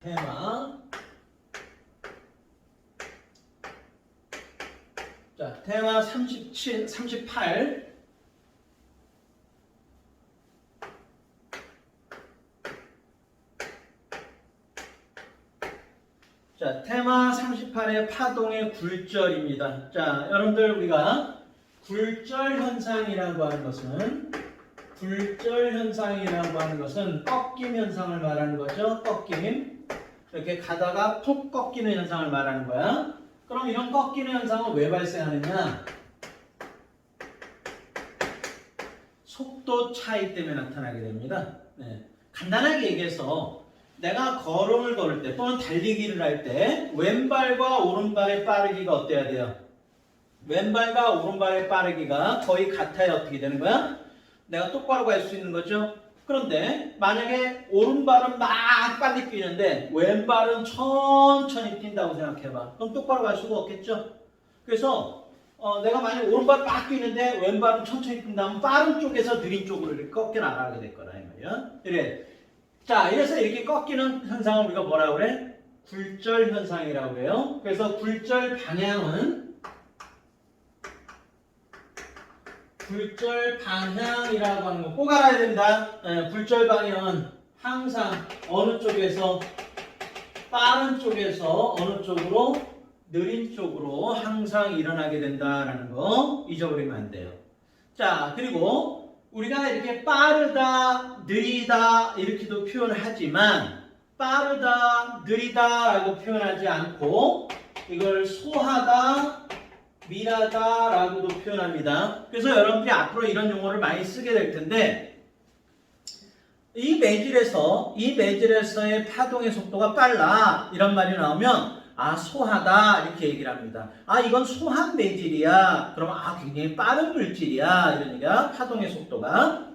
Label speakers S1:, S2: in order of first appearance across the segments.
S1: 테마. 자, 테마 37, 38. 자, 테마 38의 파동의 굴절입니다. 자, 여러분들 우리가 굴절 현상이라고 하는 것은 꺾임 현상을 말하는 거죠. 꺾임. 이렇게 가다가 톡 꺾이는 현상을 말하는 거야. 그럼 이런 꺾이는 현상은 왜 발생하느냐? 속도 차이 때문에 나타나게 됩니다. 네. 간단하게 얘기해서 내가 걸음을 걸을 때 또는 달리기를 할 때 왼발과 오른발의 빠르기가 어때야 돼요? 왼발과 오른발의 빠르기가 거의 같아야 어떻게 되는 거야? 내가 똑바로 갈 수 있는 거죠. 그런데 만약에 오른발은 막 빨리 뛰는데 왼발은 천천히 뛴다고 생각해봐. 그럼 똑바로 갈 수가 없겠죠. 그래서 내가 만약에 오른발 막 뛰는데 왼발은 천천히 뛴다면 빠른 쪽에서 느린 쪽으로 이렇게 꺾여 나가게 될 거다 이 말이야. 그래. 자, 이래서 이렇게 꺾이는 현상을 우리가 뭐라고 그래? 굴절 현상이라고 해요. 그래서 굴절 방향이라고 하는 거 꼭 알아야 된다. 굴절 방향은 항상 어느 쪽에서 빠른 쪽에서 어느 쪽으로 느린 쪽으로 항상 일어나게 된다라는 거 잊어버리면 안 돼요. 자, 그리고 우리가 이렇게 빠르다, 느리다 이렇게도 표현하지만 빠르다, 느리다라고 표현하지 않고 이걸 소하다, 밀하다라고도 표현합니다. 그래서 여러분들이 앞으로 이런 용어를 많이 쓰게 될 텐데 이 매질에서의 파동의 속도가 빨라 이런 말이 나오면 소하다 이렇게 얘기를 합니다. 이건 소한 매질이야. 그러면 굉장히 빠른 물질이야. 이러니까 파동의 속도가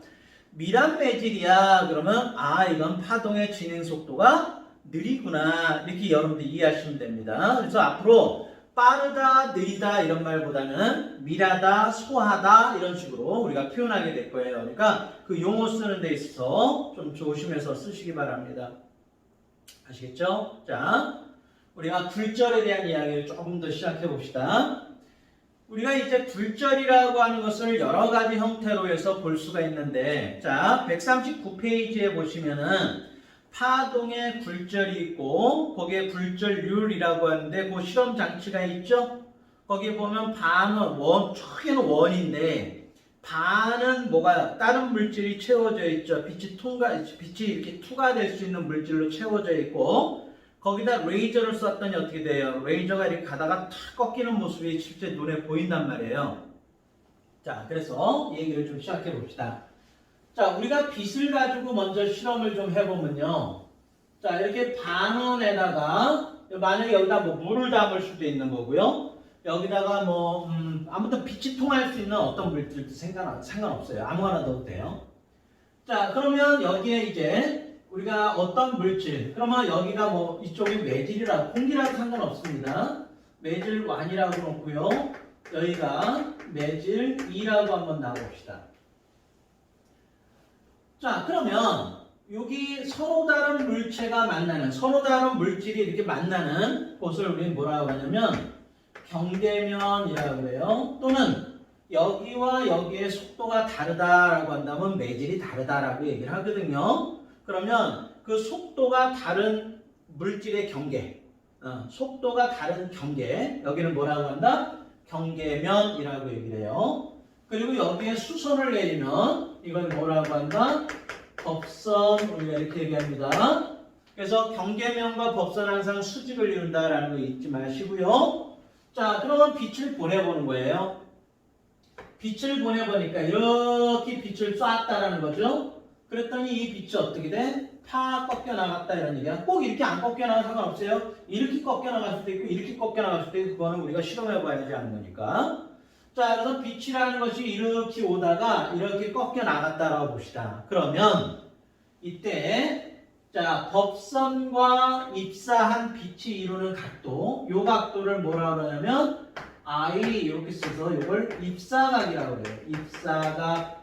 S1: 밀한 매질이야. 그러면 이건 파동의 진행 속도가 느리구나. 이렇게 여러분들이 이해하시면 됩니다. 그래서 앞으로 빠르다, 느리다 이런 말보다는 밀하다, 소하다 이런 식으로 우리가 표현하게 될 거예요. 그러니까 그 용어 쓰는 데 있어서 좀 조심해서 쓰시기 바랍니다. 아시겠죠? 자, 우리가 굴절에 대한 이야기를 조금 더 시작해 봅시다. 우리가 이제 굴절이라고 하는 것을 여러 가지 형태로 해서 볼 수가 있는데, 자, 139페이지에 보시면은 파동의 굴절이 있고, 거기에 굴절률이라고 하는데, 그 실험 장치가 있죠? 거기에 보면 반은 초기에는 원인데, 반은 뭐가 다른 물질이 채워져 있죠. 빛이 이렇게 투과될 수 있는 물질로 채워져 있고, 거기다 레이저를 쐈더니 어떻게 돼요? 레이저가 이렇게 가다가 탁 꺾이는 모습이 실제 눈에 보인단 말이에요. 자, 그래서 이 얘기를 좀 시작해 봅시다. 자, 우리가 빛을 가지고 먼저 실험을 좀 해보면요. 자, 이렇게 반원에다가 만약에 여기다 물을 담을 수도 있는 거고요. 여기다가 아무튼 빛이 통할 수 있는 어떤 물질도 상관없어요. 아무거나 넣어도 돼요. 자, 그러면 여기에 이제 우리가 어떤 물질, 그러면 여기가 이쪽이 매질이라고, 공기라도 상관없습니다. 매질 1이라고 놓고요. 여기가 매질 2라고 한번 나눠봅시다. 자, 그러면 여기 서로 다른 물체가 만나는, 서로 다른 물질이 이렇게 만나는 곳을 우리는 뭐라고 하냐면 경계면이라고 그래요. 또는 여기와 여기의 속도가 다르다라고 한다면 매질이 다르다라고 얘기를 하거든요. 그러면 그 속도가 다른 물질의 경계, 속도가 다른 경계, 여기는 뭐라고 한다? 경계면이라고 얘기를 해요. 그리고 여기에 수선을 내리면 이걸 뭐라고 한다? 법선, 우리가 이렇게 얘기합니다. 그래서 경계면과 법선 항상 수직을 이룬다라는 거 잊지 마시고요. 자, 그러면 빛을 보내보는 거예요. 빛을 보내보니까 이렇게 빛을 쐈다라는 거죠. 그랬더니 이 빛이 어떻게 돼? 팍 꺾여 나갔다 이런 얘기야. 꼭 이렇게 안 꺾여 나가도 상관없어요. 이렇게 꺾여 나갈 수도 있고 이렇게 꺾여 나갈 수도 있고 그거는 우리가 실험해 봐야지 하는 거니까. 자, 그래서 빛이라는 것이 이렇게 오다가 이렇게 꺾여 나갔다라고 봅시다. 그러면 이때 자, 법선과 입사한 빛이 이루는 각도, 요 각도를 뭐라고 하냐면 I 이렇게 써서 이걸 입사각이라고 해요. 입사각.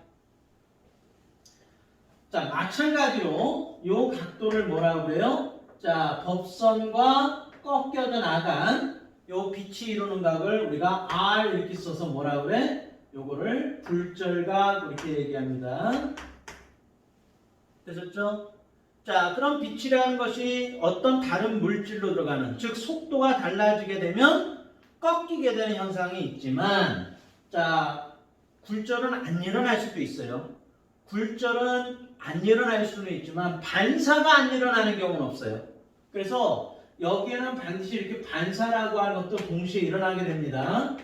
S1: 자, 마찬가지로 요 각도를 뭐라고 그래요? 자, 법선과 꺾여져 나간 요 빛이 이루는 각을 우리가 R 이렇게 써서 뭐라 그래? 요거를 굴절각 이렇게 얘기합니다. 되셨죠? 자, 그럼 빛이라는 것이 어떤 다른 물질로 들어가는, 즉 속도가 달라지게 되면 꺾이게 되는 현상이 있지만, 자, 굴절은 안 일어날 수도 있어요. 굴절은 안 일어날 수는 있지만 반사가 안 일어나는 경우는 없어요. 그래서 여기에는 반드시 이렇게 반사라고 하는 것도 동시에 일어나게 됩니다.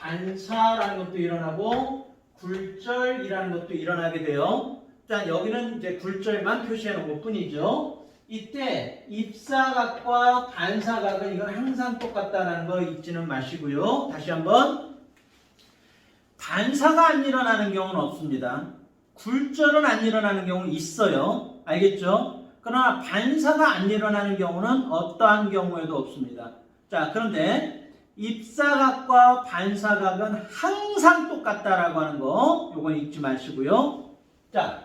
S1: 반사라는 것도 일어나고 굴절이라는 것도 일어나게 돼요. 자, 여기는 이제 굴절만 표시해 놓은 것 뿐이죠. 이때 입사각과 반사각은 이건 항상 똑같다는 거 잊지는 마시고요. 다시 한번, 반사가 안 일어나는 경우는 없습니다. 굴절은 안 일어나는 경우는 있어요. 알겠죠? 그러나 반사가 안 일어나는 경우는 어떠한 경우에도 없습니다. 자, 그런데 입사각과 반사각은 항상 똑같다라고 하는 거, 요건 잊지 마시고요. 자,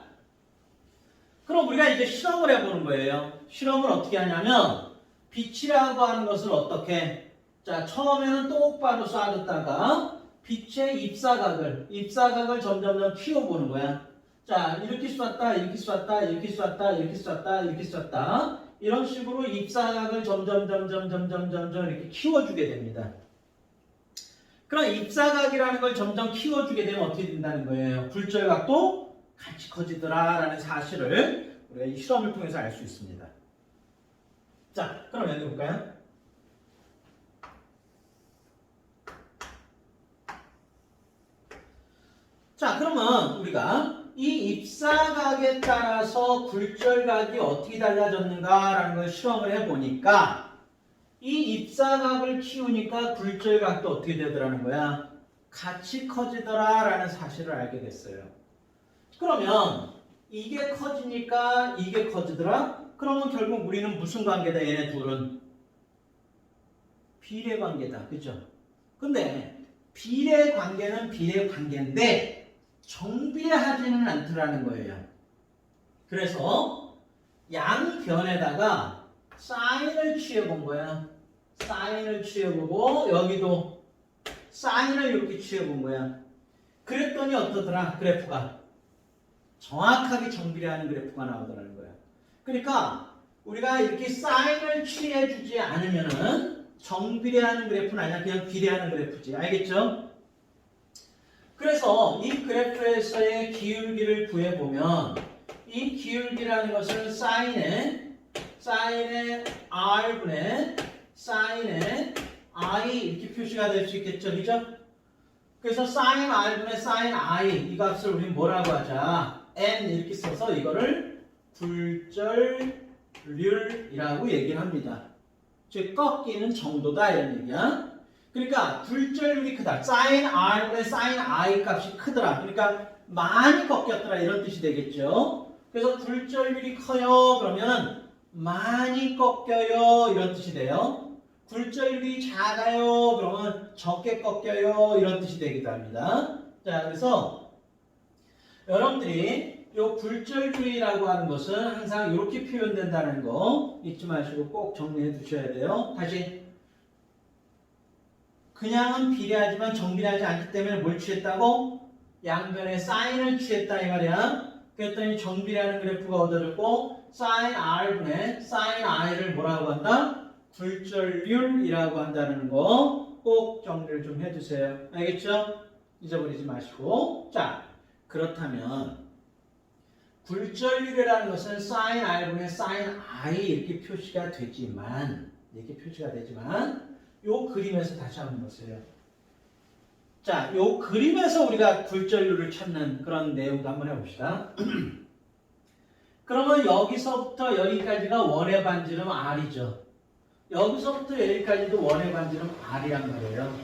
S1: 그럼 우리가 이제 실험을 해보는 거예요. 실험을 어떻게 하냐면, 빛이라고 하는 것을 어떻게, 자, 처음에는 똑바로 쏴줬다가 빛의 입사각을 점점점 키워보는 거야. 자, 이렇게 쐈다, 이렇게 쐈다, 이렇게 쐈다, 이렇게 쐈다, 이렇게 쐈다. 이런 식으로 입사각을 점점 이렇게 키워주게 됩니다. 그럼 입사각이라는 걸 점점 키워주게 되면 어떻게 된다는 거예요? 굴절각도 같이 커지더라라는 사실을 우리가 이 실험을 통해서 알 수 있습니다. 자, 그럼 여기 볼까요? 자, 그러면 우리가 이 입사각에 따라서 굴절각이 어떻게 달라졌는가라는 걸 실험을 해보니까, 이 입사각을 키우니까 굴절각도 어떻게 되더라는 거야? 같이 커지더라라는 사실을 알게 됐어요. 그러면 이게 커지니까 이게 커지더라? 그러면 결국 우리는 무슨 관계다? 얘네 둘은 비례 관계다. 그죠? 근데 비례 관계는 비례 관계인데 정비례하지는 않더라는 거예요. 그래서 양변에다가 사인을 취해본 거야. 사인을 취해보고 여기도 사인을 이렇게 취해본 거야. 그랬더니 어떠더라? 그래프가 정확하게 정비례하는 그래프가 나오더라는 거야. 그러니까 우리가 이렇게 사인을 취해주지 않으면은 정비례하는 그래프는 아니야. 그냥 비례하는 그래프지. 알겠죠? 그래서 이 그래프에서의 기울기를 구해보면, 이 기울기라는 것은 사인의 R분의 사인의 I 이렇게 표시가 될 수 있겠죠. 그죠? 그래서 사인 R분의 사인 I 이 값을 우리는 뭐라고 하자? N 이렇게 써서 이거를 굴절률이라고 얘기를 합니다. 즉 꺾이는 정도다 이런 얘기야. 그러니까 굴절률이 크다. 사인 R분의 사인 I 값이 크더라. 그러니까 많이 꺾였더라 이런 뜻이 되겠죠. 그래서 굴절률이 커요. 그러면은 많이 꺾여요 이런 뜻이 돼요. 굴절률이 작아요. 그러면 적게 꺾여요 이런 뜻이 되기도 합니다. 자, 그래서 여러분들이 이 굴절률이라고 하는 것은 항상 이렇게 표현된다는 거 잊지 마시고 꼭 정리해 두셔야 돼요. 다시, 그냥은 비례하지만 정비례하지 않기 때문에 뭘 취했다고? 양변에 사인을 취했다 이 말이야. 그랬더니 정비례하는 그래프가 얻어졌고, 사인 R분의 사인 I를 뭐라고 한다? 굴절률이라고 한다는 거 꼭 정리를 좀 해주세요. 알겠죠? 잊어버리지 마시고. 자, 그렇다면 굴절률이라는 것은 사인 R분의 사인 I 이렇게 표시가 되지만 요 그림에서 다시 한번 보세요. 자, 요 그림에서 우리가 굴절률을 찾는 그런 내용도 한번 해봅시다. 그러면 여기서부터 여기까지가 원의 반지름 R이죠. 여기서부터 여기까지도 원의 반지름 R이란 말이에요.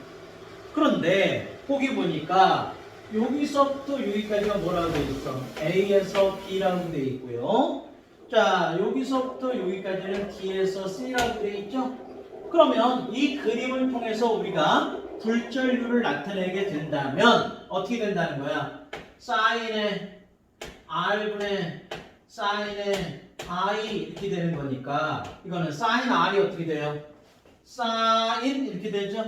S1: 그런데 거기 보니까 여기서부터 여기까지가 뭐라고 되어 있어? A에서 B라고 되어 있고요. 자, 여기서부터 여기까지는 D에서 C라고 되어 있죠? 그러면 이 그림을 통해서 우리가 굴절률을 나타내게 된다면 어떻게 된다는 거야? 사인의 R분의 사인의 I 이렇게 되는 거니까 이거는 sin R이 어떻게 돼요? sin 이렇게 되죠?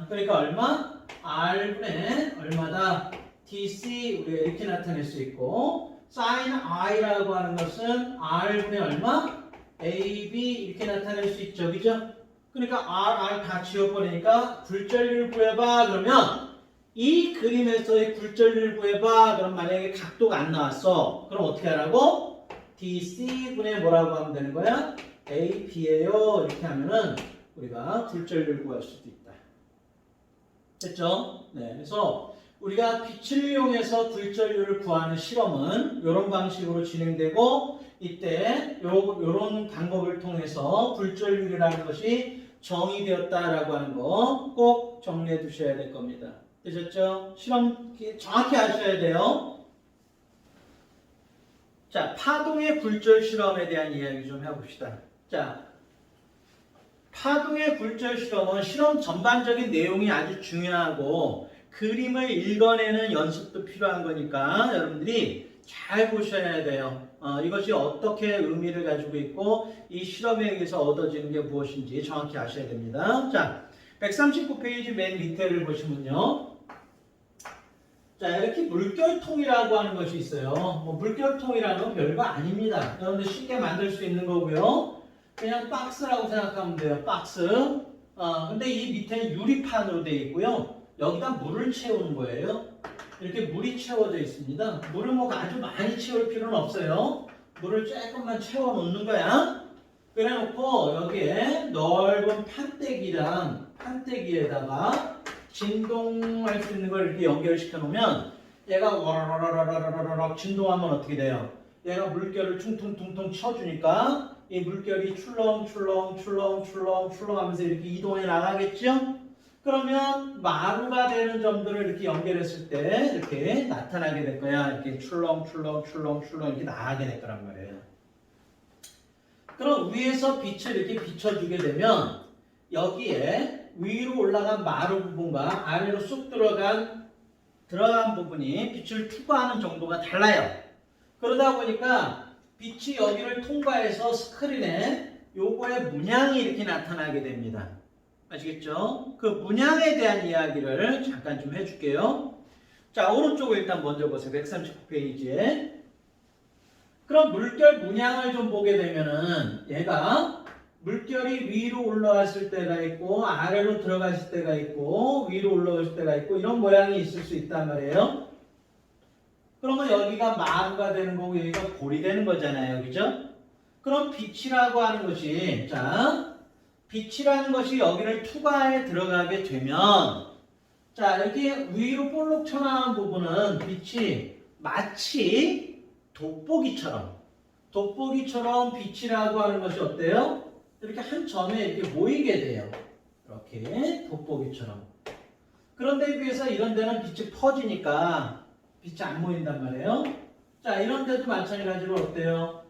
S1: 그러니까 얼마? R분의 얼마다? DC 우리가 이렇게 나타낼 수 있고 sin I라고 하는 것은 R분의 얼마? AB 이렇게 나타낼 수 있죠. 그죠? 그러니까 R 다 지워버리니까 굴절률 구해봐 그러면 이 그림에서의 굴절률 구해봐 그럼 만약에 각도가 안 나왔어 그럼 어떻게 하라고? DC분의 뭐라고 하면 되는 거야? AB예요 이렇게 하면은 우리가 굴절률 구할 수도 있다. 됐죠? 네, 그래서 우리가 빛을 이용해서 굴절률을 구하는 실험은 이런 방식으로 진행되고 이때 이런 방법을 통해서 굴절률이라는 것이 정의되었다라고 하는 거 꼭 정리해 두셔야 될 겁니다. 되셨죠? 실험 정확히 아셔야 돼요. 자, 파동의 굴절 실험에 대한 이야기 좀 해봅시다. 자, 파동의 굴절 실험은 실험 전반적인 내용이 아주 중요하고 그림을 읽어내는 연습도 필요한 거니까 여러분들이 잘 보셔야 돼요. 이것이 어떻게 의미를 가지고 있고 이 실험에 의해서 얻어지는 게 무엇인지 정확히 아셔야 됩니다. 자, 139페이지 맨 밑에를 보시면요. 자, 이렇게 물결통이라고 하는 것이 있어요. 물결통이라는 건 별거 아닙니다. 여러분들 쉽게 만들 수 있는 거고요. 그냥 박스라고 생각하면 돼요. 박스. 근데 이 밑에는 유리판으로 되어 있고요. 여기다 물을 채우는 거예요. 이렇게 물이 채워져 있습니다. 물을 뭐 아주 많이 채울 필요는 없어요. 물을 조금만 채워 놓는 거야. 그래 놓고 여기에 넓은 판때기에다가 진동할 수 있는 걸 이렇게 연결시켜 놓으면 얘가 와라라라라라락 진동하면 어떻게 돼요? 얘가 물결을 퉁퉁퉁퉁 쳐주니까 이 물결이 출렁출렁 하면서 이렇게 이동해 나가겠죠? 그러면 마루가 되는 점들을 이렇게 연결했을 때 이렇게 나타나게 될 거야. 이렇게 출렁 이렇게 나가게 될 거란 말이에요. 그럼 위에서 빛을 이렇게 비춰주게 되면 여기에 위로 올라간 마루 부분과 아래로 쑥 들어간 부분이 빛을 투과하는 정도가 달라요. 그러다 보니까 빛이 여기를 통과해서 스크린에 요거의 문양이 이렇게 나타나게 됩니다. 아시겠죠? 그 문양에 대한 이야기를 잠깐 좀 해줄게요. 자, 오른쪽을 일단 먼저 보세요. 139페이지에. 그럼 물결 문양을 좀 보게 되면은 얘가 물결이 위로 올라왔을 때가 있고 아래로 들어갔을 때가 있고 위로 올라올 때가 있고 이런 모양이 있을 수 있단 말이에요. 그러면 여기가 마루가 되는 거고 여기가 골이 되는 거잖아요. 그죠? 그럼 빛이라고 하는 것이 빛이라는 것이 여기를 투과에 들어가게 되면 자, 여기 위로 볼록 튀어나온 부분은 빛이 마치 돋보기처럼 빛이라고 하는 것이 어때요? 이렇게 한 점에 이렇게 모이게 돼요. 이렇게 돋보기처럼. 그런데 비해서 이런 데는 빛이 퍼지니까 빛이 안 모인단 말이에요. 자, 이런 데도 마찬가지로 어때요?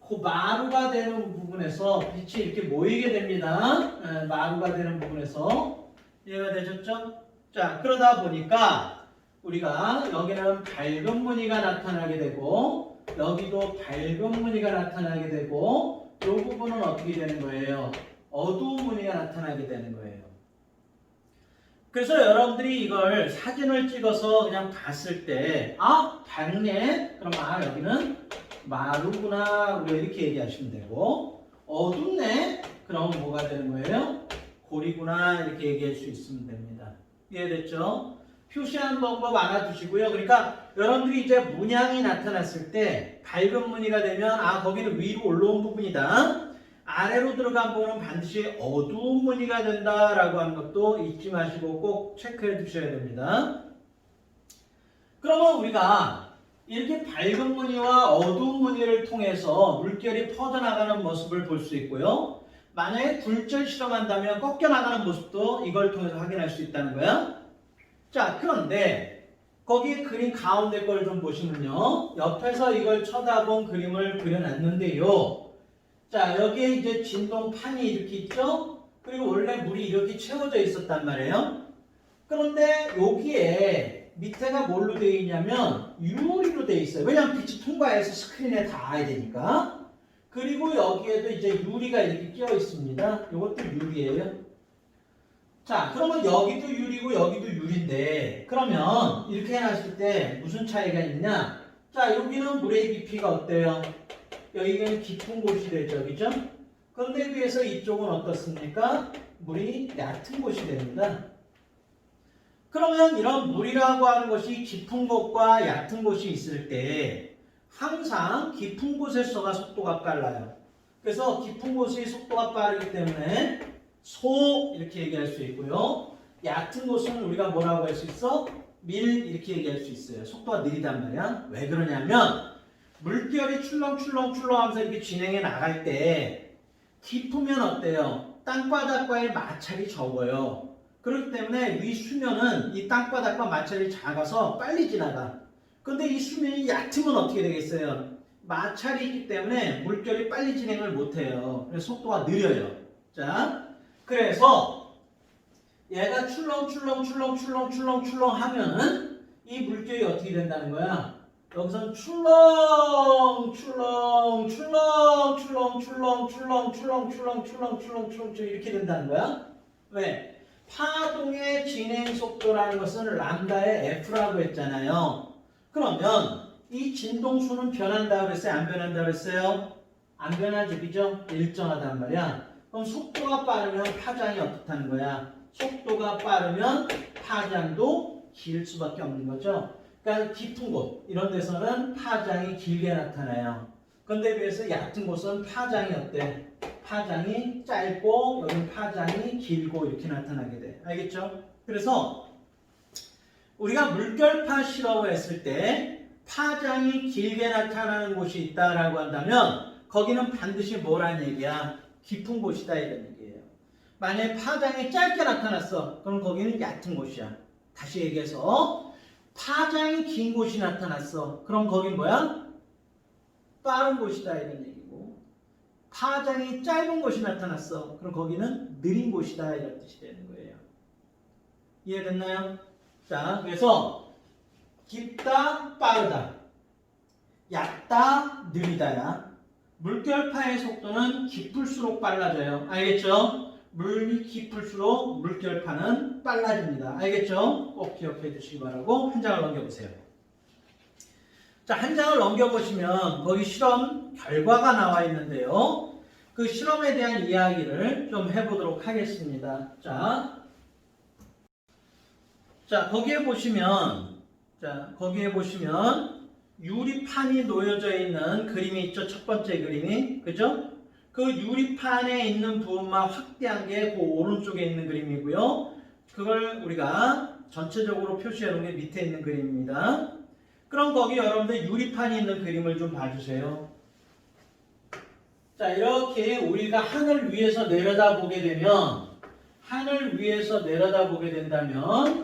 S1: 그 마루가 되는 부분에서 빛이 이렇게 모이게 됩니다. 마루가 되는 부분에서 이해가 되셨죠? 자, 그러다 보니까 우리가 여기는 밝은 무늬가 나타나게 되고 여기도 밝은 무늬가 나타나게 되고 이 부분은 어떻게 되는 거예요? 어두운 무늬가 나타나게 되는 거예요. 그래서 여러분들이 이걸 사진을 찍어서 그냥 봤을 때 밝네? 그럼 여기는 마루구나 우리가 이렇게 얘기하시면 되고 어둡네? 그럼 뭐가 되는 거예요? 골이구나 이렇게 얘기할 수 있으면 됩니다. 이해됐죠? 표시하는 방법 알아두시고요. 그러니까 여러분들이 이제 문양이 나타났을 때 밝은 무늬가 되면 거기는 위로 올라온 부분이다. 아래로 들어간 부분은 반드시 어두운 무늬가 된다라고 하는 것도 잊지 마시고 꼭 체크해 두셔야 됩니다. 그러면 우리가 이렇게 밝은 무늬와 어두운 무늬를 통해서 물결이 퍼져나가는 모습을 볼 수 있고요. 만약에 굴절 실험한다면 꺾여나가는 모습도 이걸 통해서 확인할 수 있다는 거야. 자, 그런데 거기 그림 가운데 걸 좀 보시면요. 옆에서 이걸 쳐다본 그림을 그려놨는데요. 자, 여기에 이제 진동판이 이렇게 있죠? 그리고 원래 물이 이렇게 채워져 있었단 말이에요. 그런데 여기에 밑에가 뭘로 되어 있냐면 유리로 되어 있어요. 왜냐하면 빛이 통과해서 스크린에 닿아야 되니까. 그 그리고 여기에도 이제 유리가 이렇게 끼어 있습니다. 이것도 유리예요. 자, 그러면 여기도 유리고 여기도 유리인데 그러면 이렇게 해놨을 때 무슨 차이가 있냐? 자, 여기는 물의 깊이가 어때요? 여기는 깊은 곳이 되죠. 그죠? 그런데 비해서 이쪽은 어떻습니까? 물이 얕은 곳이 됩니다. 그러면 이런 물이라고 하는 것이 깊은 곳과 얕은 곳이 있을 때 항상 깊은 곳에서가 속도가 빨라요. 그래서 깊은 곳의 속도가 빠르기 때문에 소 이렇게 얘기할 수 있고요. 얕은 곳은 우리가 뭐라고 할 수 있어? 밀 이렇게 얘기할 수 있어요. 속도가 느리단 말이야. 왜 그러냐면 물결이 출렁출렁출렁 하면서 이렇게 진행해 나갈 때 깊으면 어때요? 땅바닥과의 마찰이 적어요. 그렇기 때문에 위 수면은 이 땅바닥과 마찰이 작아서 빨리 지나가. 근데 이 수면이 얕으면 어떻게 되겠어요? 마찰이 있기 때문에 물결이 빨리 진행을 못해요. 그래서 속도가 느려요. 자, 그래서 얘가 출렁출렁출렁출렁출렁출렁 하면은 이 물결이 어떻게 된다는 거야? 여기서는 출렁출렁출렁출렁출렁출렁출렁출렁출렁출렁출렁출렁출렁 이렇게 된다는 거야. 왜? 파동의 진행 속도라는 것은 람다의 F라고 했잖아요. 그러면 이 진동수는 변한다고 그랬어요? 안 변한다고 그랬어요? 안 변하지, 그죠? 일정하단 말이야. 그럼 속도가 빠르면 파장이 어떻다는 거야? 속도가 빠르면 파장도 길 수밖에 없는 거죠. 그러니까 깊은 곳 이런 데서는 파장이 길게 나타나요. 그런데 비해서 얕은 곳은 파장이 어때? 파장이 짧고 여기 파장이 길고 이렇게 나타나게 돼. 알겠죠? 그래서 우리가 물결파 실험을 했을 때 파장이 길게 나타나는 곳이 있다라고 한다면 거기는 반드시 뭐라는 얘기야? 깊은 곳이다 이런 얘기예요. 만약에 파장이 짧게 나타났어. 그럼 거기는 얕은 곳이야. 다시 얘기해서 파장이 긴 곳이 나타났어. 그럼 거긴 뭐야? 빠른 곳이다 이런 얘기고 파장이 짧은 곳이 나타났어. 그럼 거기는 느린 곳이다 이런 뜻이 되는 거예요. 이해됐나요? 자, 그래서 깊다, 빠르다. 얕다, 느리다야. 물결파의 속도는 깊을수록 빨라져요. 알겠죠? 물이 깊을수록 물결파는 빨라집니다. 알겠죠? 꼭 기억해 주시기 바라고 한 장을 넘겨보세요. 자, 한 장을 넘겨보시면 거기 실험 결과가 나와 있는데요. 그 실험에 대한 이야기를 좀 해보도록 하겠습니다. 거기에 보시면 유리판이 놓여져 있는 그림이 있죠. 첫 번째 그림이. 그죠? 그 유리판에 있는 부분만 확대한 게 그 오른쪽에 있는 그림이고요. 그걸 우리가 전체적으로 표시해 놓은 게 밑에 있는 그림입니다. 그럼 거기 여러분들 유리판이 있는 그림을 좀 봐주세요. 자, 이렇게 우리가 하늘 위에서 내려다보게 된다면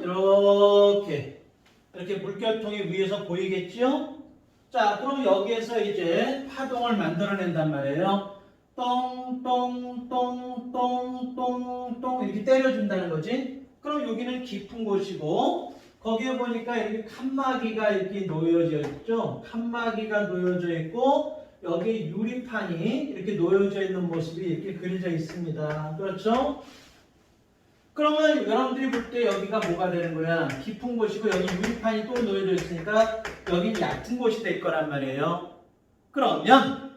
S1: 이렇게 물결통이 위에서 보이겠죠? 자, 그럼 여기에서 이제 파동을 만들어낸단 말이에요. 똥똥똥똥똥똥 이렇게 때려준다는 거지. 그럼 여기는 깊은 곳이고 거기에 보니까 이렇게 칸막이가 이렇게 놓여져 있죠. 칸막이가 놓여져 있고 여기 유리판이 이렇게 놓여져 있는 모습이 이렇게 그려져 있습니다. 그렇죠? 그러면 여러분들이 볼 때 여기가 뭐가 되는 거야? 깊은 곳이고 여기 유리판이 또 놓여져 있으니까 여기는 얕은 곳이 될 거란 말이에요. 그러면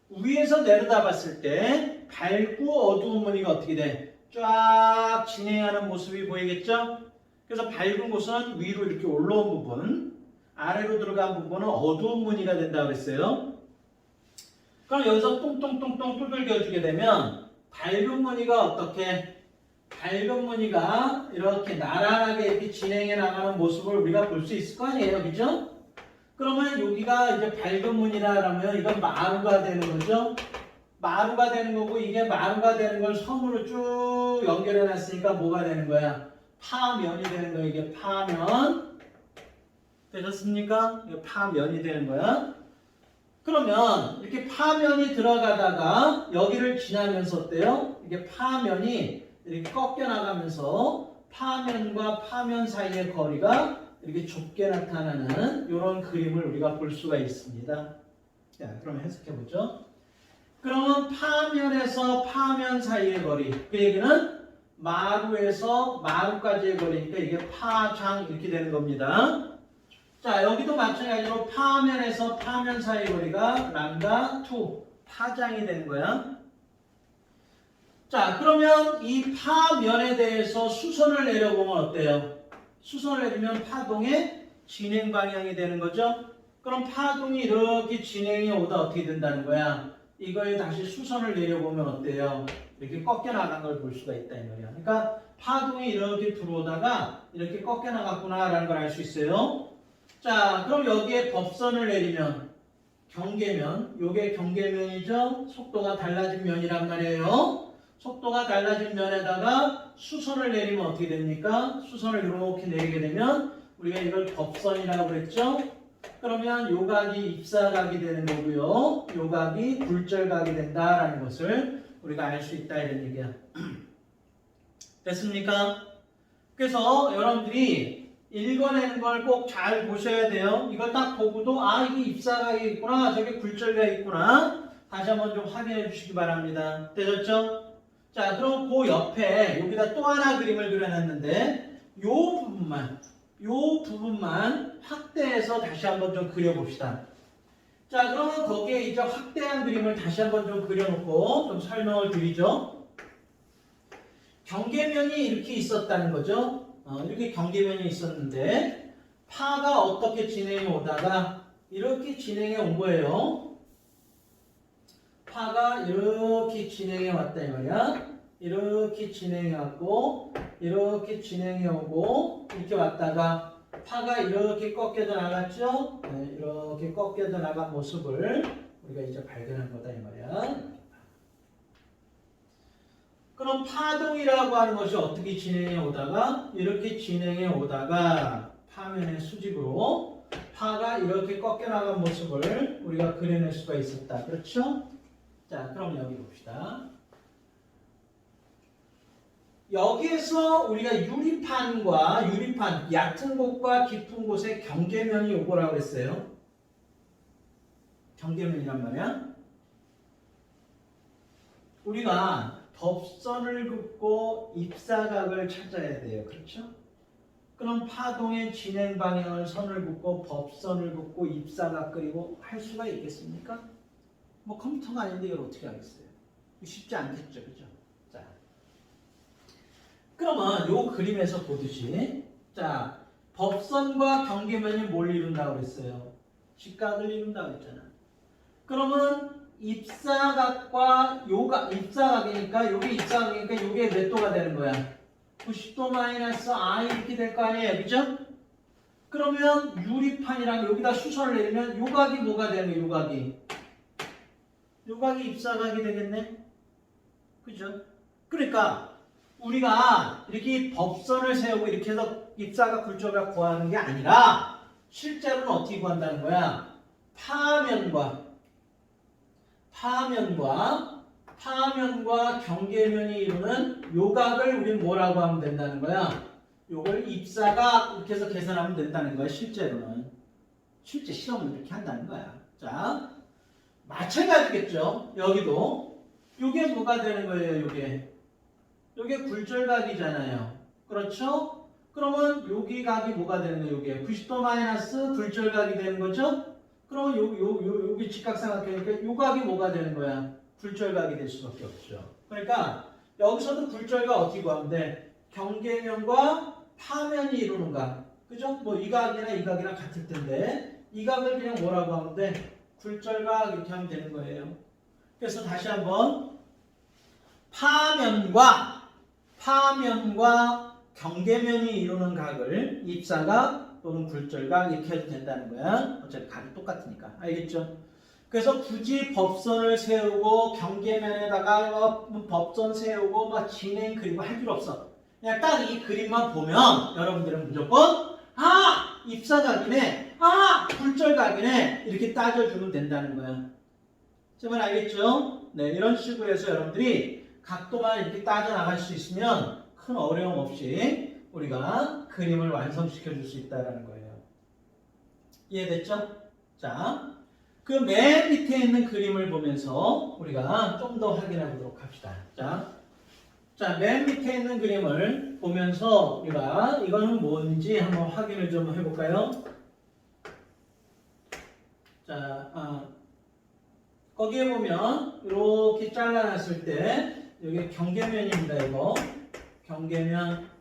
S1: 위에서 내려다 봤을 때 밝고 어두운 무늬가 어떻게 돼? 쫙 진행하는 모습이 보이겠죠? 그래서 밝은 곳은 위로 이렇게 올라온 부분, 아래로 들어간 부분은 어두운 무늬가 된다고 했어요. 그럼 여기서 똥똥똥똥 두들겨주게 되면 밝은 무늬가 어떻게? 밝은 무늬가 이렇게 나란하게 이렇게 진행해 나가는 모습을 우리가 볼 수 있을 거 아니에요, 그죠? 그러면 여기가 이제 밝은 무늬라면 이건 마루가 되는 거죠. 마루가 되는 거고 이게 마루가 되는 걸 섬으로 쭉 연결해 놨으니까 뭐가 되는 거야? 파면이 되는 거야. 이게 파면 되셨습니까? 이게 파면이 되는 거야. 그러면 이렇게 파면이 들어가다가 여기를 지나면서 어때요? 이게 파면이 이렇게 꺾여 나가면서 파면과 파면 사이의 거리가 이렇게 좁게 나타나는 이런 그림을 우리가 볼 수가 있습니다. 자, 그럼 해석해 보죠. 그러면 파면에서 파면 사이의 거리. 그 얘기는 마루에서 마루까지의 거리니까 이게 파장 이렇게 되는 겁니다. 자, 여기도 마찬가지로 파면에서 파면 사이의 거리가 람다 2 파장이 되는 거야. 자, 그러면 이 파면에 대해서 수선을 내려보면 어때요? 수선을 내리면 파동의 진행 방향이 되는 거죠. 그럼 파동이 이렇게 진행이 오다 어떻게 된다는 거야? 이거에 다시 수선을 내려보면 어때요? 이렇게 꺾여 나간 걸 볼 수가 있다 이 말이야. 그러니까 파동이 이렇게 들어오다가 이렇게 꺾여 나갔구나라는 걸 알 수 있어요. 자, 그럼 여기에 법선을 내리면 경계면, 요게 경계면이죠. 속도가 달라진 면이란 말이에요. 속도가 달라진 면에다가 수선을 내리면 어떻게 됩니까? 수선을 이렇게 내리게 되면 우리가 이걸 법선이라고 그랬죠. 그러면 요각이 입사각이 되는 거고요. 요각이 굴절각이 된다라는 것을 우리가 알 수 있다 이런 얘기야. 됐습니까? 그래서 여러분들이 읽어내는 걸 꼭 잘 보셔야 돼요. 이걸 딱 보고도 아 이게 입사각이 있구나 저게 굴절각이 있구나 다시 한번 좀 확인해 주시기 바랍니다. 되셨죠? 자 그럼 그 옆에 여기다 또 하나 그림을 그려놨는데 요 부분만 확대해서 다시 한번 좀 그려봅시다. 자 그러면 거기에 이제 확대한 그림을 다시 한번 좀 그려놓고 좀 설명을 드리죠. 경계면이 이렇게 있었다는 거죠. 이렇게 경계면이 있었는데 파가 어떻게 진행해 오다가 이렇게 진행해 온 거예요. 파가 이렇게 진행해 왔다 이 말이야. 이렇게 진행해 왔고 이렇게 진행해 오고 이렇게 왔다가 파가 이렇게 꺾여져 나갔죠. 네, 이렇게 꺾여져 나간 모습을 우리가 이제 발견한 거다 이 말이야. 그럼 파동이라고 하는 것이 어떻게 진행해 오다가 이렇게 진행해 오다가 파면의 수직으로 파가 이렇게 꺾여 나간 모습을 우리가 그려낼 수가 있었다. 그렇죠? 자, 그럼 여기 봅시다. 여기에서 우리가 유리판, 얕은 곳과 깊은 곳의 경계면이 요거라고 그랬어요. 경계면이란 말이야. 우리가 법선을 긋고 입사각을 찾아야 돼요. 그렇죠? 그럼 파동의 진행 방향을 선을 긋고 법선을 긋고 입사각 그리고 할 수가 있겠습니까? 뭐 컴퓨터가 아닌데 이걸 어떻게 하겠어요? 쉽지 않겠죠. 그죠? 자, 그러면 요 그림에서 보듯이 자, 법선과 경계면이 뭘 이룬다고 그랬어요? 직각을 이룬다고 했잖아. 그러면 입사각과 입사각이니까 요게 입사각이니까 요게 몇 도가 되는 거야? 90도 마이너스 I 이렇게 될 거 아니에요, 그죠? 그러면 유리판이랑 여기다 수선을 내리면 요각이 뭐가 되는 거야? 요각이 입사각이 되겠네, 그죠? 그러니까 우리가 이렇게 법선을 세우고 이렇게 해서 입사각 굴절각 구하는 게 아니라 실제로는 어떻게 구한다는 거야? 파면과 경계면이 이루는 요각을 우리는 뭐라고 하면 된다는 거야? 요걸 입사각 이렇게 해서 계산하면 된다는 거야. 실제로는. 실제 실험은 이렇게 한다는 거야. 자, 마찬가지겠죠. 여기도 요게 뭐가 되는 거예요? 요게 굴절각이잖아요. 그렇죠? 그러면 여기 각이 뭐가 되는 거예요? 요게 90도 마이너스 굴절각이 되는 거죠? 그러면 여기 직각삼각형이니까 요 각이 뭐가 되는 거야? 굴절각이 될 수밖에 없죠. 그러니까 여기서도 굴절각 어떻게 구하면 돼? 경계면과 파면이 이루는 각. 그죠? 뭐 이 각이랑 같을 텐데 이 각을 그냥 뭐라고 하면 돼? 굴절각 이렇게 하면 되는 거예요. 그래서 다시 한번 파면과 경계면이 이루는 각을 입사각 또는 굴절각 이렇게 해도 된다는 거야. 어차피 각이 똑같으니까. 알겠죠? 그래서 굳이 법선을 세우고 경계면에다가 법선 세우고 막 진행 그리고 할 필요 없어. 그냥 딱 이 그림만 보면 여러분들은 무조건 입사각이네, 굴절각이네 이렇게 따져주면 된다는 거야. 제발 알겠죠? 네, 이런 식으로 해서 여러분들이 각도만 이렇게 따져 나갈 수 있으면 큰 어려움 없이 우리가 그림을 완성시켜 줄 수 있다는 거예요. 이해됐죠? 자, 그 맨 밑에 있는 그림을 보면서 우리가 좀 더 확인해 보도록 합시다. 자, 맨 밑에 있는 그림을 보면서 우리가 이거는 뭔지 한번 확인을 좀 해볼까요? 자, 거기에 보면 이렇게 잘라놨을 때 여기 경계면입니다. 이거 경계면.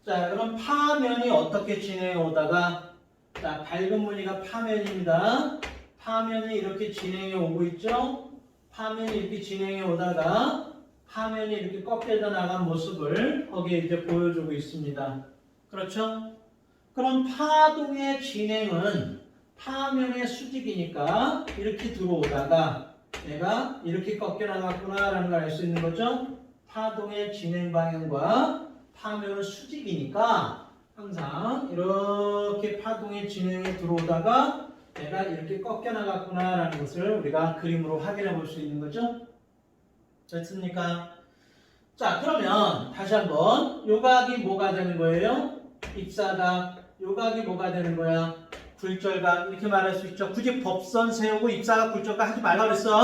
S1: 자, 그럼 파면이 어떻게 진행해 오다가 자, 밝은 무늬가 파면입니다. 파면이 이렇게 진행해 오고 있죠. 파면이 이렇게 진행해 오다가 파면이 이렇게 꺾여져 나간 모습을 거기에 이제 보여주고 있습니다. 그렇죠? 그럼 파동의 진행은 파면의 수직이니까 이렇게 들어오다가 얘가 이렇게 꺾여 나갔구나 라는 걸 알 수 있는 거죠. 파동의 진행 방향과 파면은 수직이니까 항상 이렇게 파동의 진행에 들어오다가 얘가 이렇게 꺾여 나갔구나 라는 것을 우리가 그림으로 확인해 볼 수 있는 거죠. 됐습니까? 자, 그러면 다시 한번 요각이 뭐가 되는 거예요? 입사각. 요각이 뭐가 되는 거야? 굴절각. 이렇게 말할 수 있죠. 굳이 법선 세우고 입사각 굴절각 하지 말라 그랬어.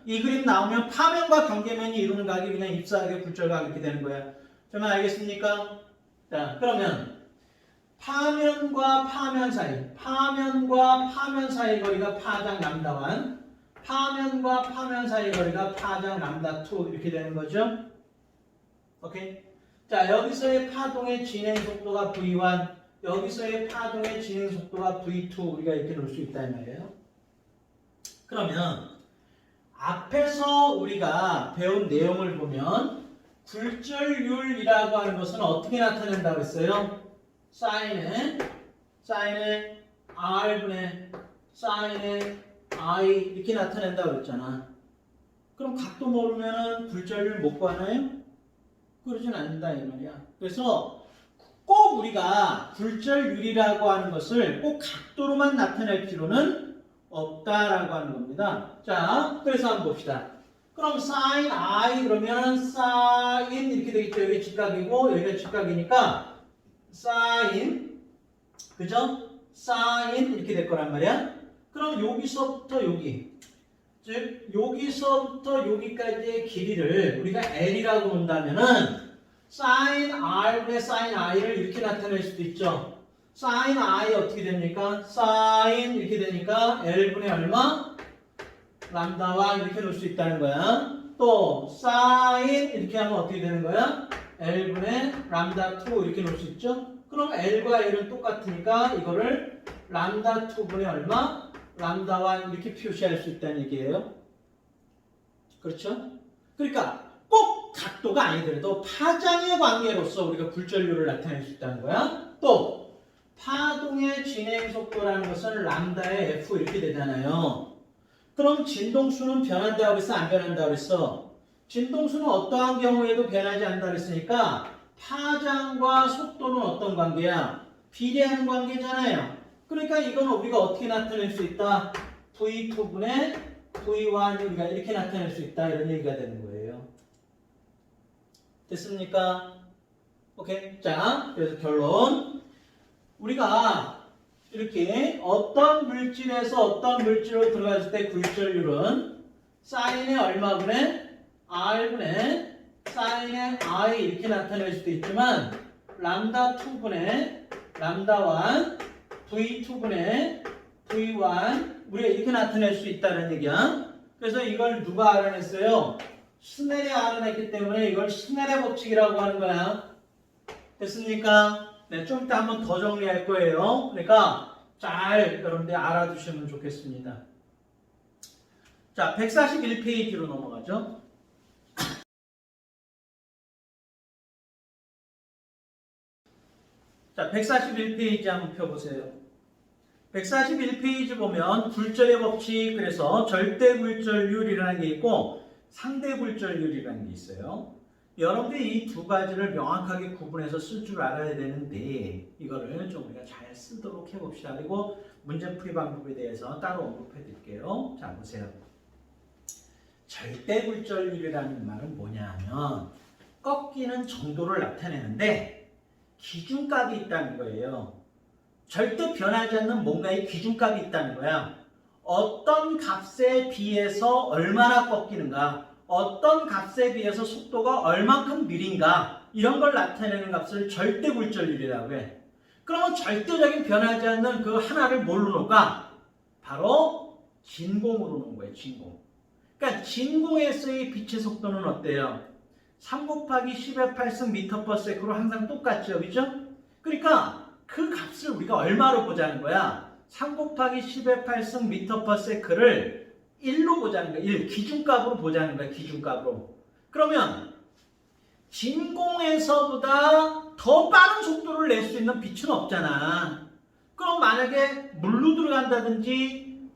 S1: 이 그림 나오면 파면과 경계면이 이루는 각이 그냥 입사각의 굴절각 이렇게 되는 거야. 정말 알겠습니까? 자, 그러면 파면과 파면 사이 거리가 파장 람다1, 파면과 파면 사이 거리가 파장 람다2 이렇게 되는 거죠. 오케이? 자, 여기서의 파동의 진행 속도가 V1, 여기서의 파동의 진행 속도가 V2 우리가 이렇게 놓을 수 있다 이 말이에요. 그러면 앞에서 우리가 배운 내용을 보면 굴절률이라고 하는 것은 어떻게 나타낸다고 했어요? 사인의 R분의 사인의 I 이렇게 나타낸다고 그랬잖아. 그럼 각도 모르면은 굴절률 못 구하나요? 그러진 않는다 이 말이야. 그래서 꼭 우리가 굴절률이라고 하는 것을 꼭 각도로만 나타낼 필요는 없다라고 하는 겁니다. 자, 그래서 한번 봅시다. 그럼 sin I 그러면 sin 이렇게 되겠죠. 여기 직각이고 여기가 직각이니까 sin 그죠? sin 이렇게 될 거란 말이야. 그럼 여기서부터 여기 즉 여기서부터 여기까지의 길이를 우리가 L이라고 본다면은 sin R분의 sin I를 이렇게 나타낼 수도 있죠. sin I 어떻게 됩니까? sin 이렇게 되니까 L분의 얼마? 람다와 이렇게 놓을 수 있다는 거야. 또 sin 이렇게 하면 어떻게 되는 거야? L분의 람다 2 이렇게 놓을 수 있죠. 그럼 L과 L은 똑같으니까 이거를 람다 2분의 얼마? 람다 1 이렇게 표시할 수 있다는 얘기예요. 그렇죠? 그러니까 꼭 각도가 아니더라도 파장의 관계로서 우리가 굴절률을 나타낼 수 있다는 거야. 또 파동의 진행 속도라는 것은 람다의 F 이렇게 되잖아요. 그럼 진동수는 변한다고 그랬어? 안 변한다고 그랬어? 진동수는 어떠한 경우에도 변하지 않는다고 그랬으니까 파장과 속도는 어떤 관계야? 비례하는 관계잖아요. 그러니까 이건 우리가 어떻게 나타낼 수 있다? V2분의 V1 우리가 이렇게 나타낼 수 있다 이런 얘기가 되는 거예요. 됐습니까? 오케이. 자, 그래서 결론. 우리가 이렇게 어떤 물질에서 어떤 물질로 들어갔을 때 굴절률은 사인의 얼마분의 R분의 사인의 I 이렇게 나타낼 수도 있지만 람다 2분의 람다 1 V2분의 V1 우리가 이렇게 나타낼 수 있다는 얘기야. 그래서 이걸 누가 알아냈어요? 스넬이 알아냈기 때문에 이걸 스넬의 법칙이라고 하는 거야. 됐습니까? 네, 좀 이따 한번 더 정리할 거예요. 그러니까 잘 여러분들이 알아두시면 좋겠습니다. 자, 141페이지로 넘어가죠. 자, 141페이지 한번 펴보세요. 141페이지 보면 굴절의 법칙, 그래서 절대 굴절률이라는 게 있고 상대 굴절률이라는 게 있어요. 여러분들이 이 두 가지를 명확하게 구분해서 쓸 줄 알아야 되는데 이거를 좀 우리가 잘 쓰도록 해봅시다. 그리고 문제풀이 방법에 대해서 따로 언급해 드릴게요. 자, 보세요. 절대 굴절률이라는 말은 뭐냐 하면 꺾이는 정도를 나타내는데 기준값이 있다는 거예요. 절대 변하지 않는 뭔가의 기준값이 있다는 거야. 어떤 값에 비해서 얼마나 꺾이는가, 어떤 값에 비해서 속도가 얼만큼 느린가, 이런 걸 나타내는 값을 절대 굴절률이라고 해. 그러면 절대적인 변하지 않는 그 하나를 뭘로 놓을까? 바로 진공으로 놓은 거예요. 진공. 그러니까 진공에서의 빛의 속도는 어때요? 3 곱하기 10의 8승 m/s로 항상 똑같죠. 그죠? 그러니까 그 값을 우리가 얼마로 보자는 거야? 3 곱하기 10의 8승 m/s를 1로 보자는 거야. 1. 기준값으로 보자는 거야. 기준값으로. 그러면 진공에서보다 더 빠른 속도를 낼 수 있는 빛은 없잖아. 그럼 만약에 물로 들어간다든지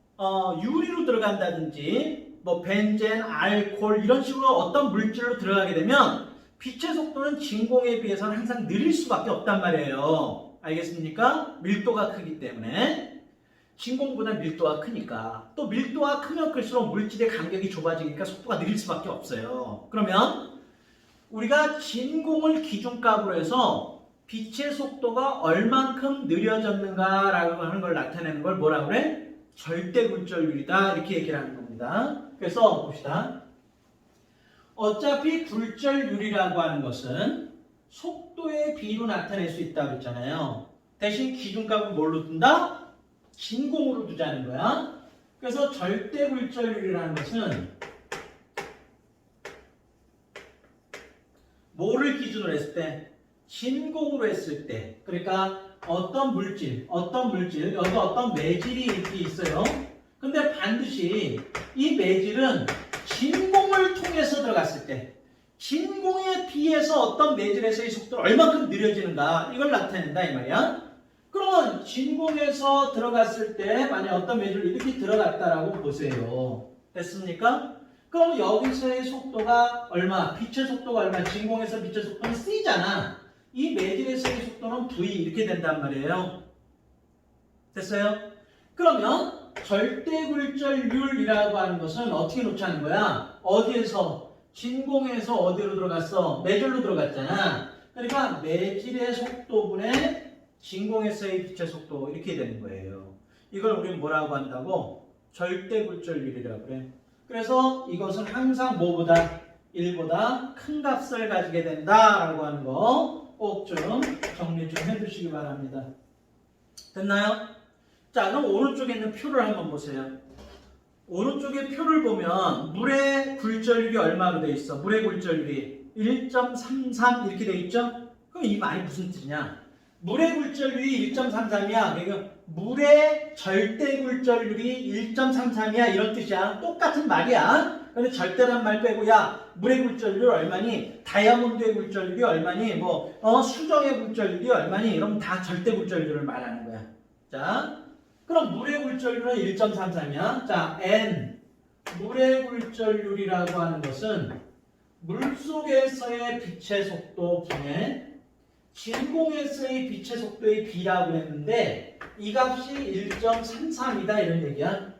S1: 유리로 들어간다든지 뭐 벤젠, 알코올 이런 식으로 어떤 물질로 들어가게 되면 빛의 속도는 진공에 비해서는 항상 느릴 수밖에 없단 말이에요. 알겠습니까? 밀도가 크기 때문에. 진공보다 밀도가 크니까. 또 밀도가 크면 클수록 물질의 간격이 좁아지니까 속도가 느릴 수밖에 없어요. 그러면 우리가 진공을 기준값으로 해서 빛의 속도가 얼만큼 느려졌는가라고 하는 걸 나타내는 걸 뭐라고 그래? 절대 굴절률이다. 이렇게 얘기를 하는 겁니다. 그래서 봅시다. 어차피 굴절률이라고 하는 것은 속도의 비로 나타낼 수 있다고 했잖아요. 대신 기준값은 뭘로 둔다? 진공으로 두자는 거야. 그래서 절대 굴절률이라는 것은 뭐를 기준으로 했을 때? 진공으로 했을 때. 그러니까 어떤 물질, 여기 어떤 매질이 이렇게 있어요. 근데 반드시 이 매질은 진공을 통해서 들어갔을 때 진공에 비해서 어떤 매질에서의 속도가 얼마큼 느려지는가 이걸 나타낸다 이 말이야. 그러면 진공에서 들어갔을 때 만약 어떤 매질이 이렇게 들어갔다라고 보세요. 됐습니까? 그럼 여기서의 속도가 얼마? 빛의 속도가 얼마? 진공에서 빛의 속도는 C잖아. 이 매질에서의 속도는 V 이렇게 된단 말이에요. 됐어요? 그러면 절대굴절률이라고 하는 것은 어떻게 놓자는 거야? 어디에서? 진공에서 어디로 들어갔어? 매질로 들어갔잖아. 그러니까 매질의 속도분의 진공에서의 빛의 속도 이렇게 되는 거예요. 이걸 우리는 뭐라고 한다고? 절대굴절률이라고 그래. 그래서 이것은 항상 뭐보다? 1보다 큰 값을 가지게 된다라고 하는 거 꼭 좀 정리 좀 해두시기 바랍니다. 됐나요? 자, 그럼 오른쪽에 있는 표를 한번 보세요. 오른쪽에 표를 보면 물의 굴절률이 얼마로 되어 있어? 물의 굴절률이 1.33 이렇게 되어 있죠? 그럼 이 말이 무슨 뜻이냐? 물의 굴절률이 1.33이야. 그러니까 물의 절대 굴절률이 1.33이야. 이런 뜻이야. 똑같은 말이야. 근데 절대란 말 빼고 야 물의 굴절률 얼마니? 다이아몬드의 굴절률이 얼마니? 수정의 굴절률이 얼마니? 이러면 다 절대 굴절률을 말하는 거야. 자, 그럼 물의 굴절률은 1.33이야. 자, N 물의 굴절률이라고 하는 것은 물속에서의 빛의 속도 분의 진공에서의 빛의 속도의 B라고 했는데 이 값이 1.33이다 이런 얘기야.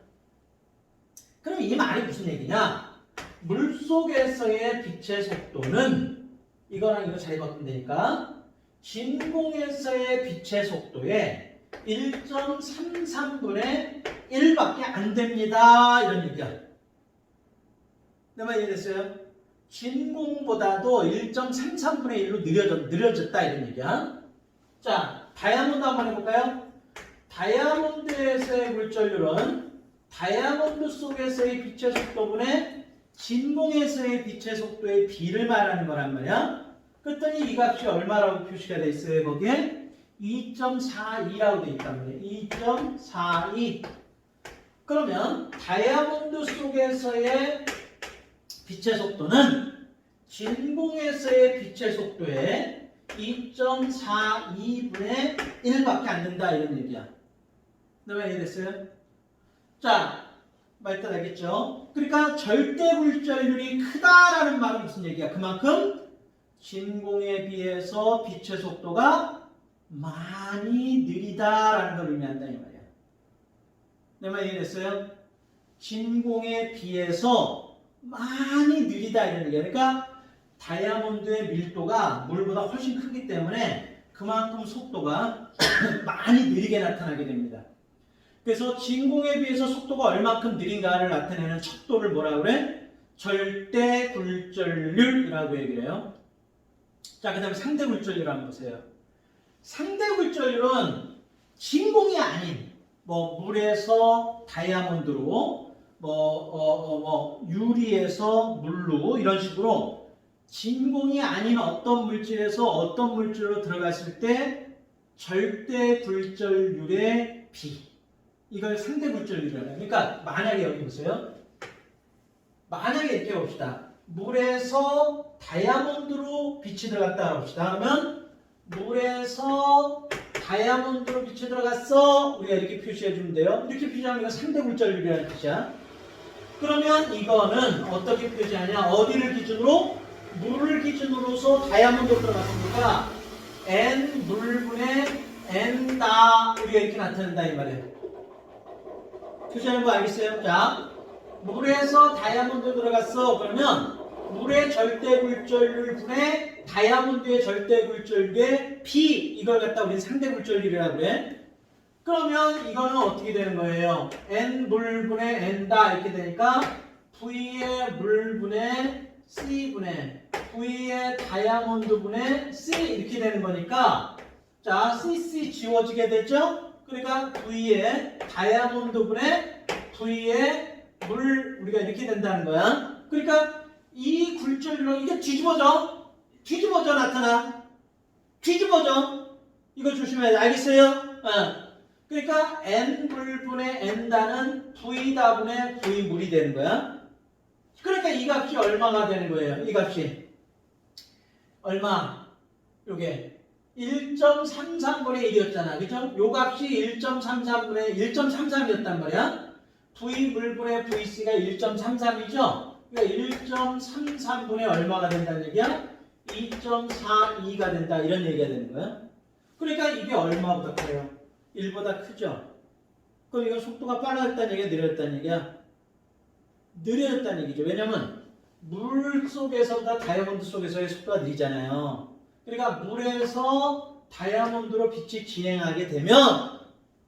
S1: 그럼 이 말이 무슨 얘기냐? 물속에서의 빛의 속도는 이거랑 이거 잘 바꾸면 되니까 진공에서의 빛의 속도의 1.33분의 1밖에 안 됩니다. 이런 얘기야. 내 말 이해됐어요? 진공보다도 1.33분의 1로 느려졌다 이런 얘기야. 자, 다이아몬드 한번 해볼까요? 다이아몬드에서의 굴절률은 다이아몬드 속에서의 빛의 속도분의 진공에서의 빛의 속도의 B를 말하는 거란 말이야. 그랬더니 이 값이 얼마라고 표시가 돼 있어요? 거기에 2.42라고 돼 있단 말이에요. 2.42. 그러면 다이아몬드 속에서의 빛의 속도는 진공에서의 빛의 속도의 2.42분의 1밖에 안 된다 이런 얘기야. 네, 이해됐어요? 자, 말뜻 알겠죠? 그러니까 절대 굴절률이 크다라는 말은 무슨 얘기야? 그만큼 진공에 비해서 빛의 속도가 많이 느리다라는 걸 의미한다 이 말이야. 내 말 이해됐어요? 진공에 비해서 많이 느리다 이런 얘기야. 그러니까 다이아몬드의 밀도가 물보다 훨씬 크기 때문에 그만큼 속도가 많이 느리게 나타나게 됩니다. 그래서 진공에 비해서 속도가 얼마큼 느린가를 나타내는 척도를 뭐라 그래? 절대 굴절률이라고 얘기를 해요. 자, 그 다음에 상대 굴절률 한번 보세요. 상대 굴절률은 진공이 아닌 물에서 다이아몬드로 유리에서 물로 이런 식으로 진공이 아닌 어떤 물질에서 어떤 물질로 들어갔을 때 절대 굴절률의 비, 이걸 상대 굴절률이라고 해요. 그러니까 만약에 여기 보세요. 만약에 이렇게 봅시다. 물에서 다이아몬드로 빛이 들어갔다 봅시다. 그러면 물에서 다이아몬드로 빛이 들어갔어. 우리가 이렇게 표시해 주면 돼요. 이렇게 표시하면 이건 상대 굴절률이라는 뜻이야. 그러면 이거는 어떻게 표시하냐? 어디를 기준으로? 물을 기준으로서 다이아몬드로 들어갔으니까 n 물분의 n다, 우리가 이렇게 나타낸다 이 말이에요. 표시하는 거 알겠어요? 자, 물에서 다이아몬드 들어갔어. 그러면 물의 절대 굴절률 분의 다이아몬드의 절대 굴절률의 p, 이걸 갖다 우리는 상대 굴절률이라고 그래. 그러면 이거는 어떻게 되는 거예요? n 물분의 n다 이렇게 되니까 v의 물분의 c분의 v의 다이아몬드 분의 c 이렇게 되는 거니까, 자, cc 지워지게 되죠? 그러니까 v의 다이아몬드 분의 v의 물, 우리가 이렇게 된다는 거야. 그러니까 이 굴절률은 이게 뒤집어져 나타나. 뒤집어져. 이거 조심해야 돼. 알겠어요? 그러니까 n 물분의 n다는 v다분의 v물이 되는 거야. 그러니까 이 값이 얼마가 되는 거예요? 이 값이 얼마? 요게 1.33분의 1이었잖아. 그죠? 요 값이 1.33분의 1.33이었단 말이야. V물분의 VC가 1.33이죠? 그러니까 1.33분의 얼마가 된다는 얘기야? 2.42가 된다. 이런 얘기가 되는 거야. 그러니까 이게 얼마보다 커요? 1보다 크죠? 그럼 이건 속도가 빨라졌다는 얘기야? 느려졌다는 얘기야? 느려졌다는 얘기죠. 왜냐면 물 속에서보다 다이아몬드 속에서의 속도가 느리잖아요. 그러니까 물에서 다이아몬드로 빛이 진행하게 되면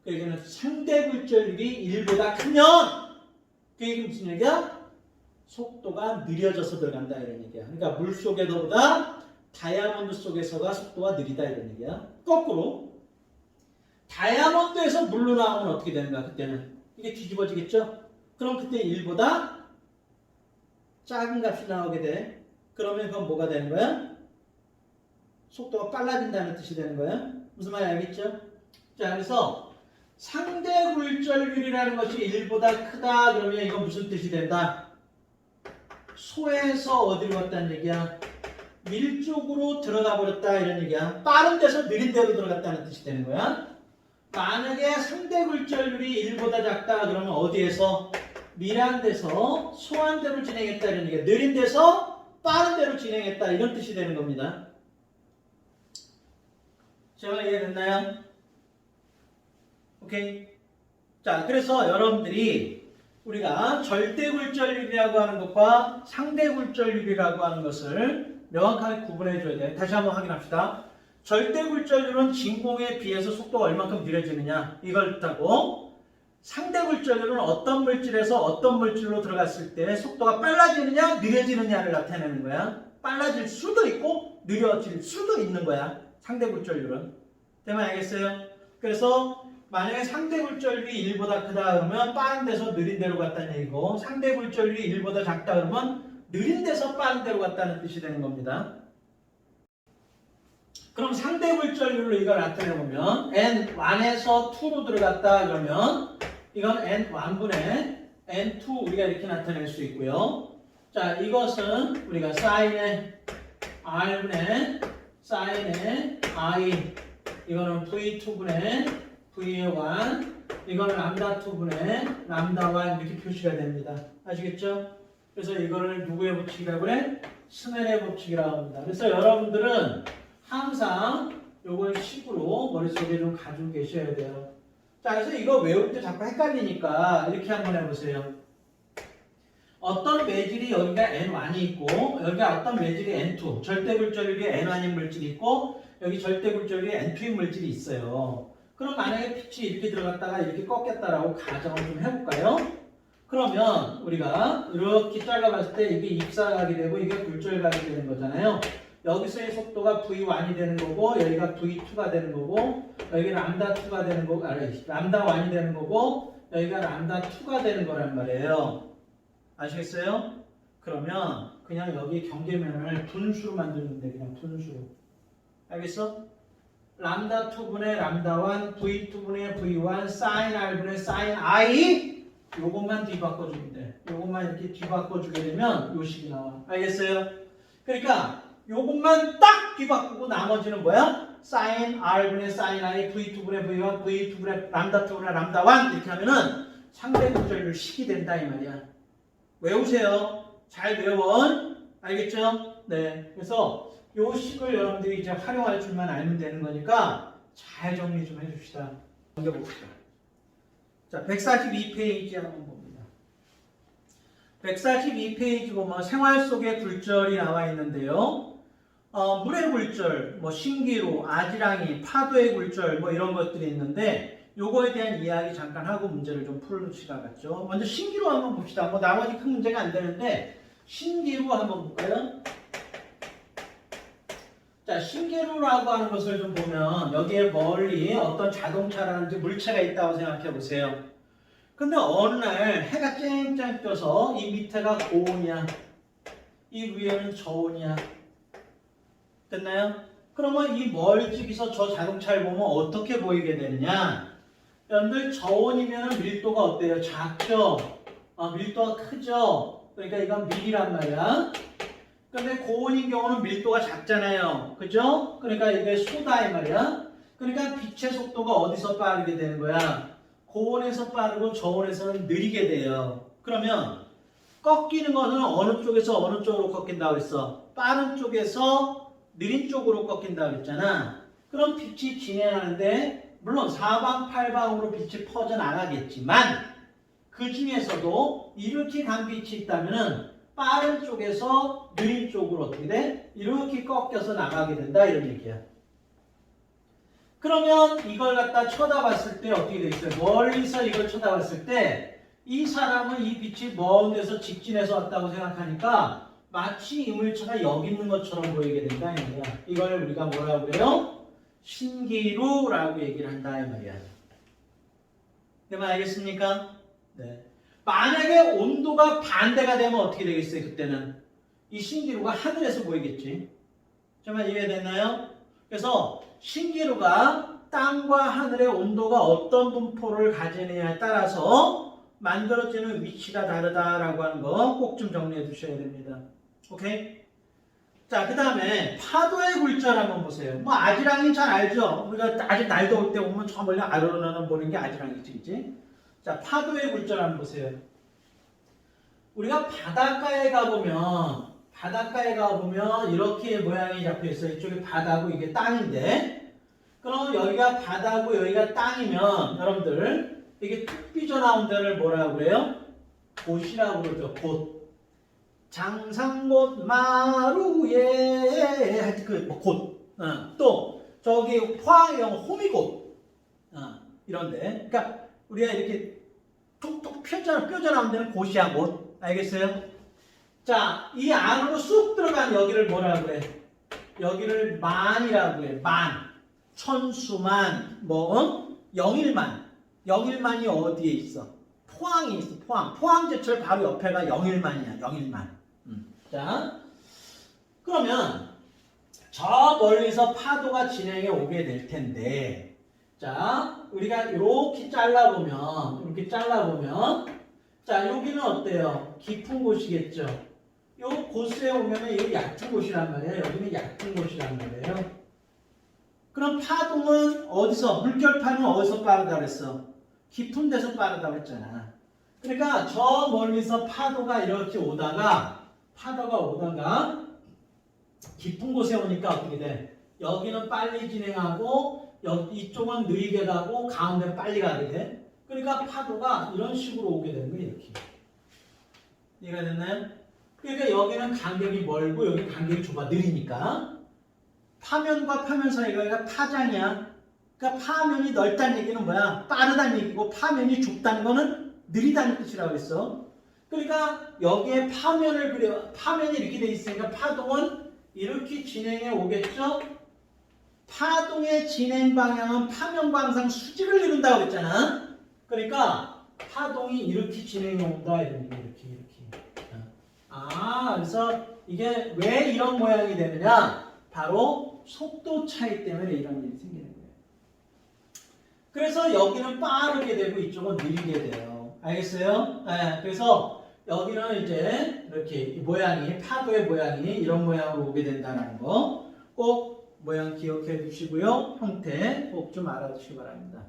S1: 그 얘기는 상대 굴절률이 1보다 크면 그 얘기는 무슨 얘기야? 속도가 느려져서 들어간다 이런 얘기야. 그러니까 물 속에서보다 다이아몬드 속에서가 속도가 느리다 이런 얘기야. 거꾸로 다이아몬드에서 물로 나오면 어떻게 되는가? 그때는 이게 뒤집어지겠죠? 그럼 그때 1보다 작은 값이 나오게 돼. 그러면 그건 뭐가 되는 거야? 속도가 빨라진다는 뜻이 되는 거야. 무슨 말인지 알겠죠? 자, 그래서 상대 굴절률이라는 것이 1보다 크다 그러면 이건 무슨 뜻이 된다? 소에서 어디로 갔다는 얘기야? 밀 쪽으로 들어가 버렸다 이런 얘기야. 빠른 데서 느린 데로 들어갔다는 뜻이 되는 거야. 만약에 상대 굴절률이 1보다 작다 그러면 어디에서? 밀한 데서 소한 데로 진행했다 이런 얘기야. 느린 데서 빠른 데로 진행했다 이런 뜻이 되는 겁니다. 제가 이해됐나요? 오케이. 자, 그래서 여러분들이 우리가 절대 굴절률이라고 하는 것과 상대 굴절률이라고 하는 것을 명확하게 구분해 줘야 돼. 다시 한번 확인합시다. 절대 굴절률은 진공에 비해서 속도가 얼마큼 느려지느냐 이걸 뜻하고, 상대 굴절률은 어떤 물질에서 어떤 물질로 들어갔을 때 속도가 빨라지느냐 느려지느냐를 나타내는 거야. 빨라질 수도 있고 느려질 수도 있는 거야. 상대 굴절률은. 대만 알겠어요? 그래서 만약에 상대 굴절률이 1보다 크다 그러면 빠른 데서 느린 데로 갔다는 얘기고, 상대 굴절률이 1보다 작다 그러면 느린 데서 빠른 데로 갔다는 뜻이 되는 겁니다. 그럼 상대 굴절률로 이걸 나타내보면 n1에서 2로 들어갔다 그러면 이건 n1분의 n2 우리가 이렇게 나타낼 수 있고요. 자, 이것은 우리가 사인의 r분의 사인의 i, 이거는 v2분의 v1, 이거는 람다2분의 람다1 이렇게 표시가 됩니다. 아시겠죠? 그래서 이거를 누구의 법칙이라고 그래? 스넬의 법칙이라고 합니다. 그래서 여러분들은 항상 이걸 식으로 머릿속에 좀 가지고 계셔야 돼요. 자, 그래서 이거 외울 때 자꾸 헷갈리니까 이렇게 한번 해보세요. 어떤 매질이 여기가 N1이 있고 여기가 어떤 매질이 N2, 절대 굴절률이 N1인 물질이 있고 여기 절대 굴절 위에 N2인 물질이 있어요. 그럼 만약에 빛이 이렇게 들어갔다가 이렇게 꺾였다라고 가정을 좀 해볼까요? 그러면 우리가 이렇게 잘라봤을 때 이게 입사각이 되고 이게 굴절각이 되는 거잖아요. 여기서의 속도가 V1이 되는 거고 여기가 V2가 되는 거고 여기가 람다2가 되는 거고 람다1이 되는 거고 여기가 람다2가 되는 거란 말이에요. 아시겠어요? 그러면 그냥 여기 경계면을 분수로 만들면 돼. 그냥 분수로. 알겠어? 람다 2분의 람다 1 V2분의 V1 sin R분의 sin I 요것만 뒤바꿔주면 돼. 요것만 이렇게 뒤바꿔주게 되면 요 식이 나와. 알겠어요? 그러니까 요것만 딱 뒤바꾸고 나머지는 뭐야? sin R분의 sin I V2분의 V1 V2분의 람다 2분의 람다 1 이렇게 하면은 상대 굴절률 식이 된다 이 말이야. 외우세요. 잘 외워. 알겠죠? 네. 그래서 요 식을 여러분들이 이제 활용할 줄만 알면 되는 거니까 잘 정리 좀 해줍시다. 넘겨봅시다. 자, 142페이지 한번 봅니다. 142페이지 보면 생활 속의 굴절이 나와 있는데요. 물의 굴절, 뭐 신기루, 아지랑이, 파도의 굴절 뭐 이런 것들이 있는데 요거에 대한 이야기 잠깐 하고 문제를 좀 풀 시간 같죠. 먼저 신기루 한번 봅시다. 뭐 나머지 큰 문제가 안 되는데 신기루 한번 볼까요? 자, 신기루라고 하는 것을 좀 보면 여기에 멀리 어떤 자동차라든지 물체가 있다고 생각해 보세요. 근데 어느 날 해가 쨍쨍 떠서 이 밑에가 고온이야. 이 위에는 저온이야. 됐나요? 그러면 이 멀찍이서 저 자동차를 보면 어떻게 보이게 되느냐? 여러분들 저온이면 밀도가 어때요? 작죠? 밀도가 크죠? 그러니까 이건 밀이란 말이야. 근데 고온인 경우는 밀도가 작잖아요. 그죠? 그러니까 이게 쏟아 이 말이야. 그러니까 빛의 속도가 어디서 빠르게 되는 거야? 고온에서 빠르고 저온에서는 느리게 돼요. 그러면 꺾이는 거는 어느 쪽에서 어느 쪽으로 꺾인다고 했어? 빠른 쪽에서 느린 쪽으로 꺾인다고 했잖아. 그럼 빛이 진행하는데 물론 사방팔방으로 빛이 퍼져나가겠지만 그 중에서도 이렇게 간 빛이 있다면은 빠른 쪽에서 느린 쪽으로 어떻게 돼? 이렇게 꺾여서 나가게 된다 이런 얘기야. 그러면 이걸 갖다 쳐다봤을 때 어떻게 되겠어요? 멀리서 이걸 쳐다봤을 때 이 사람은 이 빛이 먼 데서 직진해서 왔다고 생각하니까 마치 이 물체가 여기 있는 것처럼 보이게 된다 이 말이야. 이걸 우리가 뭐라고 그래요? 신기루라고 얘기를 한다 이 말이야. 네, 알겠습니까? 네. 만약에 온도가 반대가 되면 어떻게 되겠어요? 그때는 이 신기루가 하늘에서 보이겠지. 정말 이해됐나요? 그래서 신기루가 땅과 하늘의 온도가 어떤 분포를 가지느냐에 따라서 만들어지는 위치가 다르다라고 하는 거 꼭 좀 정리해 두셔야 됩니다. 오케이? 자, 그 다음에 파도의 굴절 한번 보세요. 뭐 아지랑이 잘 알죠? 우리가 아직 날 더울 때 보면 저 멀리 아로라는 보는 게 아지랑이지, 그치? 자, 파도의 굴절 한번 보세요. 우리가 바닷가에 가보면 이렇게 모양이 잡혀 있어요. 이쪽에 바다고 이게 땅인데, 그럼 여기가 바다고 여기가 땅이면 여러분들 이게 툭 삐져나온 데를 뭐라고 그래요? 곳이라고 그러죠. 곳. 장상곳 마루에 하여튼 그 곳. 또 저기 포항형 호미곶. 이런데. 그러니까 우리가 이렇게 툭툭 펴져나온 데는 곳이야 곳. 알겠어요? 자, 이 안으로 쑥 들어간 여기를 뭐라고 그래? 여기를 만이라고 해. 만. 천수만. 영일만. 영일만이 어디에 있어? 포항에 있어. 포항제철 바로 옆에가 영일만이야. 영일만. 자, 그러면 저 멀리서 파도가 진행해 오게 될 텐데, 자, 우리가 이렇게 잘라보면, 자, 여기는 어때요? 깊은 곳이겠죠? 요 곳에 오면은 이거 얕은 곳이란 말이에요. 여기는 얕은 곳이란 말이에요. 그럼 파동은 어디서, 물결파는 어디서 빠르다고 했어? 깊은 데서 빠르다고 했잖아. 그러니까 저 멀리서 파도가 이렇게 오다가 깊은 곳에 오니까 어떻게 돼? 여기는 빨리 진행하고 이쪽은 느리게 가고 가운데는 빨리 가게 돼. 그러니까 파도가 이런 식으로 오게 되는 거예요. 이렇게. 이해가 됐나요? 그러니까 여기는 간격이 멀고 여기 간격이 좁아. 느리니까. 파면과 파면 사이가 파장이야. 그러니까 파면이 넓다는 얘기는 뭐야? 빠르다는 얘기고 파면이 좁다는 거는 느리다는 뜻이라고 했어. 그러니까 여기에 파면이 이렇게 돼 있으니까 파동은 이렇게 진행해 오겠죠? 파동의 진행 방향은 파면과 항상 수직을 이룬다고 했잖아. 그러니까 파동이 이렇게 진행해 온다 이런 얘기 이렇게. 그래서 이게 왜 이런 모양이 되느냐? 바로 속도 차이 때문에 이런 일이 생기는 거예요. 그래서 여기는 빠르게 되고 이쪽은 느리게 돼요. 알겠어요? 네, 그래서 여기는 이제 이렇게 모양이 파도의 모양이 이런 모양으로 오게 된다는 거 꼭 모양 기억해 두시고요. 형태 꼭 좀 알아두시기 바랍니다.